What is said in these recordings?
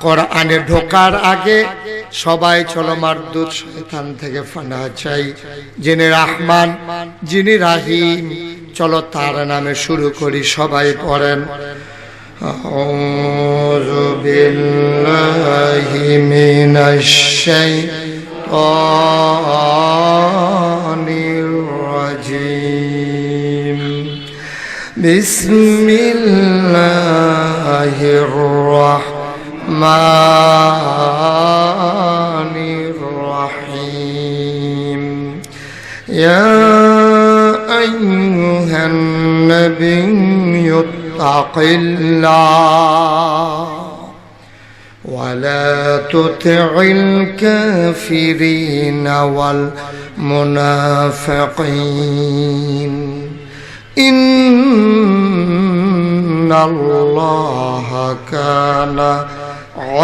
কোরআনে ঢোকার আগে সবাই চলো মারদুদ শয়তান থেকে ফানা চাই। যিনি রহমান, যিনি রাহিম, চলো তার নামে শুরু করি। সবাই পড়েন আউযু বিল্লাহি মিনাশ শাইতানির রাজিম। বিসমিল্লাহির রাহমানির রাহিম। ইয়া আইয়ুহান নাবিয়্যু ইত্তাকিল্লাহ ওয়া লা তুতি'ল কাফিরিনা ওয়াল মুনাফিকিন। ইন্নাল্লাহা কানা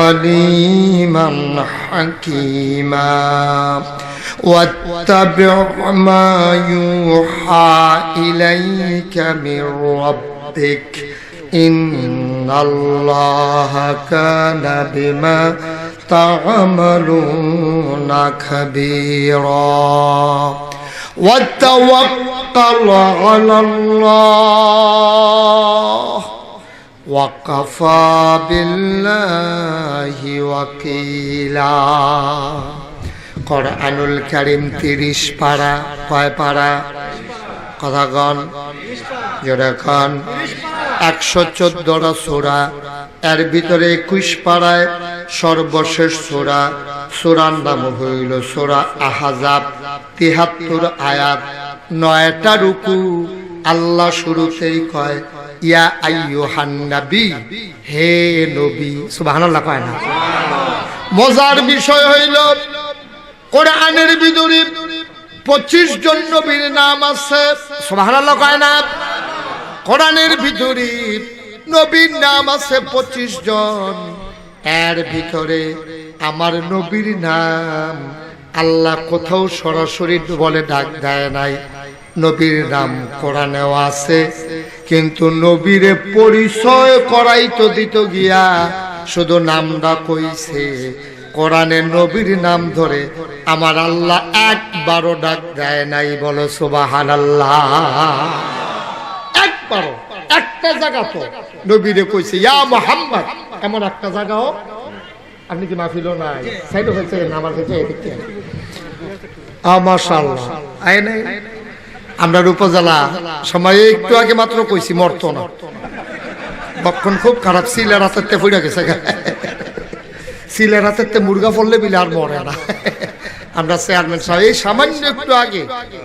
আলিমান হাকীমা ওয়াত্তাবি' মা ইউহা ইলাইকা মির রাব্বিক ইন্নাল্লাহা কানা বিমা তা'মালুনা খাবীরা وتوكل على الله وكفى بالله وكيلا। কোরআনুল কারীম 30 পারা। কয় পারা? কথা কন, জোরে কন। 114টা সূরা, এর ভিতরে 21 পারায় সর্বশেষ সূরা। সূরার নাম হইল সূরা আহজাব। 73 আয়াত, 9টা রুকু। আল্লাহ শুরুতেই কয় ইয়া আইয়ুহান নবী, হে নবী। সুবহানাল্লাহ কয় না? মজার বিষয় হইল কোরআনের ভিতরে 25 জন নবীর নাম আছে। সুবহানাল্লাহ কয় না? কোরআনের ভিতরে নবীর নাম আছে 25 জন। এর ভিতরে আমার নবীর নাম আল্লাহ কোথাও সরাসরি বলে ডাক দেয় নাই। নবীর নাম কোরআনেও আছে, কিন্তু নবীরে পরিচয় করাই তো দিত গিয়া শুধু নামটা কইছে। কোরআনে নবীর নাম ধরে আমার আল্লাহ একবারও ডাক দেয় নাই। বলো সুবহানাল্লাহ। একবারও, একটা জায়গা তো নবীরে কইছে ইয়া মুহাম্মদ, এমন একটা জায়গাও। আপনি কি মাহফিলও নাই? সাইডও হচ্ছে আমার কাছে এদিকে। মাশাআল্লাহ। আয় নাই আমরা উপজেলা সময় একটু আগে মাত্র কইছি মরতো না। বক্ষণ খুব খারাপ, সিলের হাতে পড়ে গেছে। সিলের হাতে মুরগা পড়লে বিলে আর মরে না। আমরা চেয়ারম্যান সাহেব এই সামান্য একটু আগে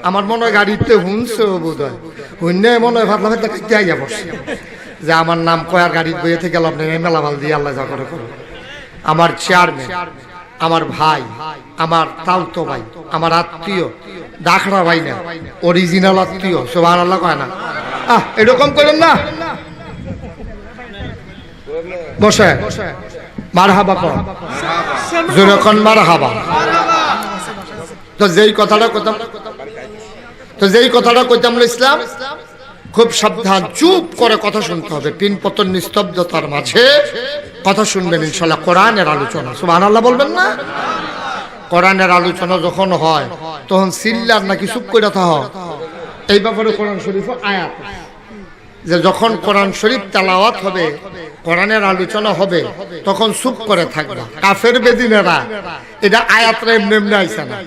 আমার মনে হয় গাড়িতে হুনছে বোধ হয়, হুন্যে মনে হয় ভাবলাম আইয়া বসে যে আমার নাম কয়ার গাড়ির বইয়ে থেকে গেল। আপনি মেলামাল দিয়ে আল্লাহ যা করে করো। আমার চেয়ারম্যান, আমার ভাই, আমার তালতো ভাই, আমার আত্মীয়, দাখড়া ভাই না, অরিজিনাল আত্মীয়। সুবহানাল্লাহ কয় না? এরকম করেন না। বসে মারহাবা কর, জোরে কোন মারহাবা। তো যেই কথাটা কইতাম ইসলাম, খুব সাবধান, চুপ করে কথা শুনতে হবে। পিনপতন নিস্তব্ধতার মাঝে কথা শুনবেন ইনশাআল্লাহ। কোরআনের আলোচনা, সুবহানাল্লাহ বলবেন না? কোরআনের আলোচনা যখন হয় তখন সিল্লার নাকি চুপ করে থাকো। এই ব্যাপারে কোরআন শরীফ আয়াত যে যখন কোরআন শরীফ তেলাওয়াত হবে, কোরআনের আলোচনা হবে, তখন চুপ করে থাকবা। কাফের বেদিনেরা এটা আয়াতরা এমনি এমনি আইছে না।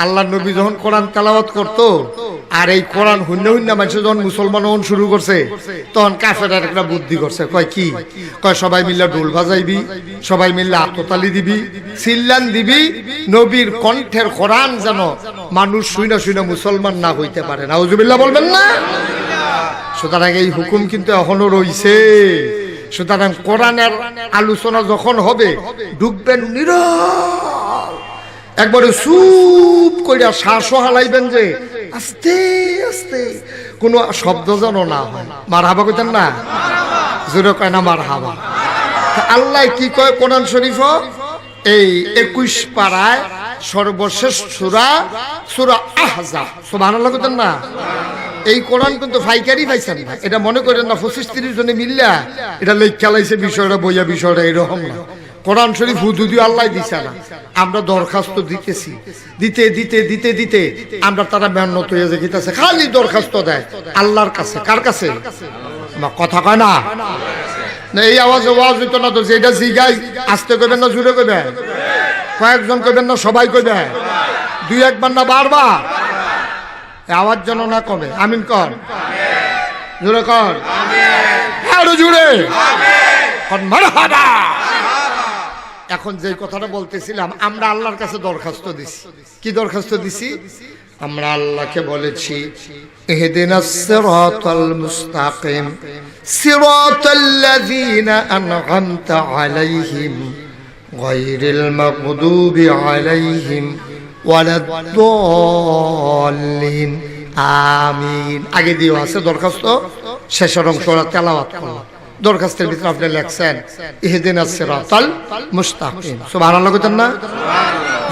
আল্লাহ নবী যখন কোরআন তেলাওয়াত করতো, আর এই কোরআন হুন্না হুন্না মানুষ যখন মুসলমান হন শুরু করছে, তখন কাফের একটা বুদ্ধি করছে। কয় কি? কয় সবাই মিল্লা ঢোল বাজাইবি, সবাই মিল্লা আততালি দিবি, চিল্লান দিবি, নবীর কণ্ঠের কোরআন যেন মানুষ শুইনা শুইনা মুসলমান না হইতে পারে। নাউজুবিল্লাহ বলবেন না? সুতরাং এই হুকুম কিন্তু এখনো রইছে। সুতরাং কোরআনের আলোচনা যখন হবে, ঢুকবেন নীরব, একবারে চুপ কইরা শ্বাসও হালাইবেন, যে আস্তে আস্তে কোনো শব্দ যেন না হয়। মারহাবা কইতেন না? জোরে কয় না মারহাবা? আল্লাহ কি কয় কোরআন শরীফ? এই 21 পারায় সর্বশেষ সূরা, সূরা আহজাব। সুবহানাল্লাহ কইতেন না? এই কোরআন কিন্তু ফাইকারি পাইছেন না, এটা মনে করেন না 25-30 জনে মিল্লা এটা লেখ খেলাইছে বিষয়টা বইয়া, বিষয়টা এরকম না। কোরআন শরীফ হুদুদি আল্লাহ দিছে না, আমরা দরখাস্ত দিতেছি, দিতে দিতে দিতে দিতে আমরা তারা মেহনত হয়ে যেতেছে, খালি দরখাস্ত দেয় আল্লাহর কাছে। কার কাছে? আমার কথা কয় না, এই আওয়াজে ওয়াজ হইতো না তো, যেটা জিগাই আস্তে কইবেন না জুড়ে কইবেন, কয়েকজন কইবেন না সবাই কইবেন, দুই একবার না বারবার, আওয়াজ যেন না কমে। আমিন কর, জুড়ে কর, আরো জুড়ে মারহাবা। এখন যে কথাটা বলতেছিলাম, আমরা আল্লাহর কাছে দরখাস্ত দিছি। কি দরখাস্ত দিছি? আমরা আল্লাহকে বলেছি ইহদিনাস সিরাতাল মুস্তাকিম সিরাতাল্লাযীনা আন'আমতা আলাইহিম গায়রিল মাগদুবি আলাইহিম ওয়ালাদ-দাল্লিন আমিন। আগে দিও আছে দরখাস্ত, শেষের অংশটা তেলাওয়াত করলাম। দরখাস্তের ভিতরে আপনি লেখছেন ইহদিনাস সিরাতাল মুস্তাকিম। সুবহানাল্লাহ কইতেন না?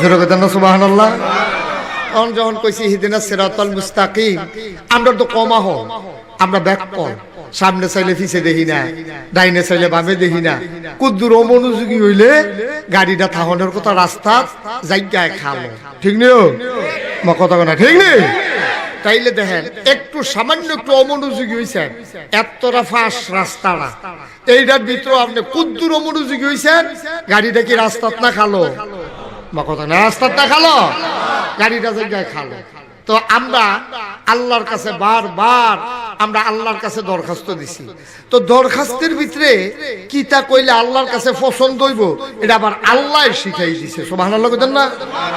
জোরে কইতেন না সুবহানাল্লাহ? যখন কইছি ইহদিনাস সিরাতাল মুস্তাকিম, আমরা তো কমা হো, আমরা ব্যাকপল, সামনে চাইলে পিছে দেখি না, ডাইনে চাইলে বামে দেখি না। কুদ্দুর অমনোযোগী হইলে গাড়িটা থাহনের কথা রাস্তা জায়গায় খালো, ঠিক নেই? মা কথা না ঠিক নেই? তাইলে দেখেন একটু সামান্য একটু অমনোযোগী হয়েছেন, এতটা ফাঁস রাস্তাটা, এইটার ভিতরে আপনি কুদ্দুর অমনোযোগী হয়েছেন, গাড়িটা কি রাস্তাত না খালো? মা কথা না, রাস্তাত না খালো, গাড়িটা জায়গায় খালো। তো আমরা আল্লাহর কাছে বারবার আমরা আল্লাহর কাছে দরখাস্ত দিছি। তো দরখাস্তের ভিতরে কিতা কইলে আল্লাহর কাছে পছন্দ হইব, এটা আবার আল্লাহ শিখাই দিছে। সুবহানাল্লাহ কইতেন না?